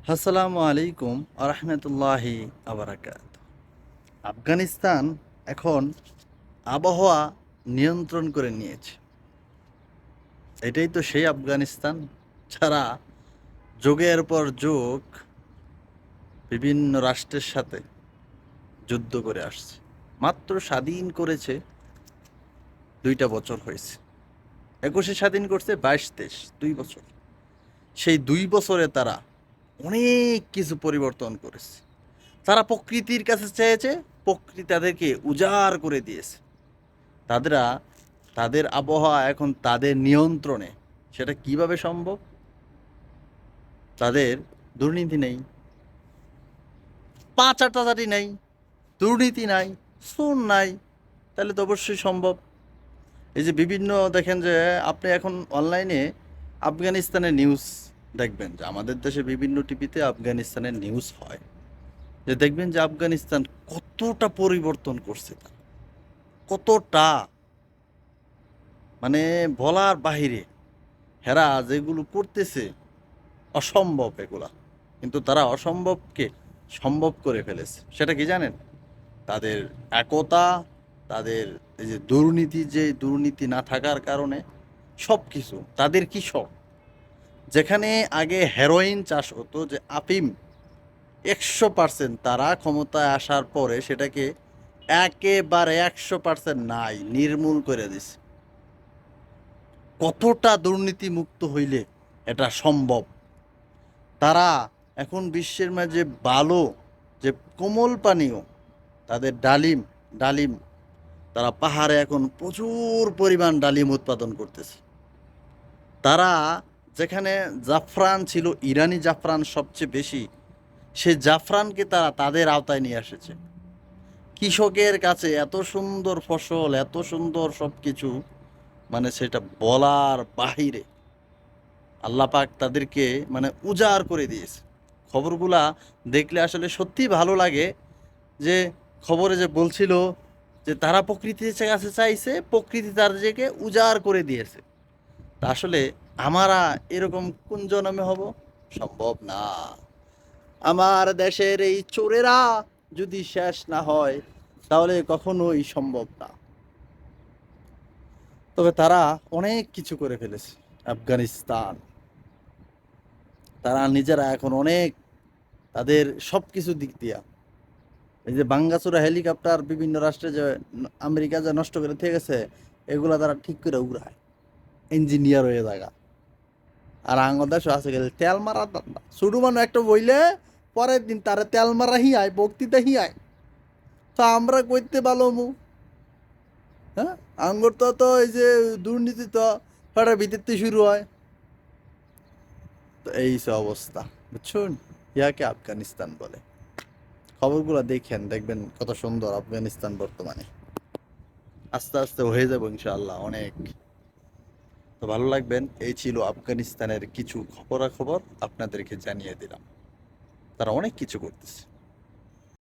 আসসালামু আলাইকুম আরহামতুল্লাহি আবরাকাত। আফগানিস্তান এখন আবহাওয়া নিয়ন্ত্রণ করে নিয়েছে। এটাই তো সেই আফগানিস্তান যারা যুগের পর যুগ বিভিন্ন রাষ্ট্রের সাথে যুদ্ধ করে আসছে। মাত্র স্বাধীন করেছে 2টা বছর হয়েছে। 21-এ স্বাধীন করছে, 22-23 2 বছর। সেই 2 বছরে তারা অনেক কিছু পরিবর্তন করেছে। তারা প্রকৃতির কাছে চেয়েছে, প্রকৃতি তাদেরকে উজাড় করে দিয়েছে। তাদেরা তাদের আবহাওয়া এখন তাদের নিয়ন্ত্রণে। সেটা কিভাবে সম্ভব? তাদের দুর্নীতি নেই, পাচারটাচারি নেই, দুর্নীতি নাই, সুদ নাই। তাহলে তো অবশ্যই সম্ভব। এই যে বিভিন্ন দেখেন যে আপনি এখন অনলাইনে আফগানিস্তানের নিউজ দেখবেন, যে আমাদের দেশে বিভিন্ন টিভিতে আফগানিস্তানের নিউজ হয়, যে দেখবেন যে আফগানিস্তান কতটা পরিবর্তন করছে, তারা কতটা, মানে বলার বাহিরে। হেরা যেগুলো করতেছে অসম্ভব এগুলা, কিন্তু তারা অসম্ভবকে সম্ভব করে ফেলেছে। সেটা কি জানেন? তাদের একতা, তাদের এই যে দুর্নীতি, যে দুর্নীতি না থাকার কারণে সব কিছু তাদের কৃষক, যেখানে আগে হেরোইন চাষ হতো, যে আফিম, 100% তারা ক্ষমতায় আসার পরে সেটাকে একেবারে 100% নাই, নির্মূল করে দিছে। কতটা দুর্নীতি মুক্ত হইলে এটা সম্ভব। তারা এখন বিশ্বের মাঝে ভালো, যে কোমল পানীয়, তাদের ডালিম, ডালিম, তারা পাহাড়ে এখন প্রচুর পরিমাণ ডালিম উৎপাদন করতেছে। তারা যেখানে জাফরান ছিল, ইরানি জাফরান সবচেয়ে বেশি, সে জাফরানকে তারা তাদের আওতায় নিয়ে এসেছে। কৃষকের কাছে এত সুন্দর ফসল, এত সুন্দর সব কিছু, মানে সেটা বলার বাহিরে। আল্লাহ পাক তাদেরকে মানে উজাড় করে দিয়েছে। খবরগুলা দেখলে আসলে সত্যিই ভালো লাগে, যে খবরে যে বলছিল যে তারা প্রকৃতির কাছে চাইছে, প্রকৃতি তাদেরকে উজাড় করে দিয়েছে। তা আসলে আমরা এরকম কোন জন্মে হব? সম্ভব না। আমার দেশের এই চোরেরা যদি শেষ না হয়, তাহলে কখনোই সম্ভব না। তবে তারা অনেক কিছু করে ফেলেছে আফগানিস্তান। তারা নিজেরা এখন অনেক, তাদের সব কিছু দিক দিয়া, এই যে বাঙ্গাচোরা হেলিকপ্টার বিভিন্ন রাষ্ট্রে যে আমেরিকা যে নষ্ট করে থেকে গেছে, এগুলা তারা ঠিক করে উড়ায়, ইঞ্জিনিয়ার হয়ে জায়গা। আর আঙ্গদেশ আছে গেলে তেল মারা দান্দা, শুধু মানুষ একটা বইলে পরের দিন তারা তেল মারা হিয়ায়, বক্তৃতা হিয়ায়। তো আমরা করতে পারলো মু, হ্যাঁ, আঙ্গুর তো তো এই যে দুর্নীতি তো হঠাৎ ভিতরতে শুরু হয়। তো এই সব অবস্থা, বুঝছুন? ইয়াকে আফগানিস্তান বলে। খবরগুলো দেখেন, দেখবেন কত সুন্দর আফগানিস্তান বর্তমানে। আস্তে আস্তে হয়ে যাবো ইনশাআল্লাহ অনেক। তো ভালো লাগবেন। এই ছিল আফগানিস্তানের কিছু খবরাখবর, আপনাদেরকে জানিয়ে দিলাম। তারা অনেক কিছু করতেছে।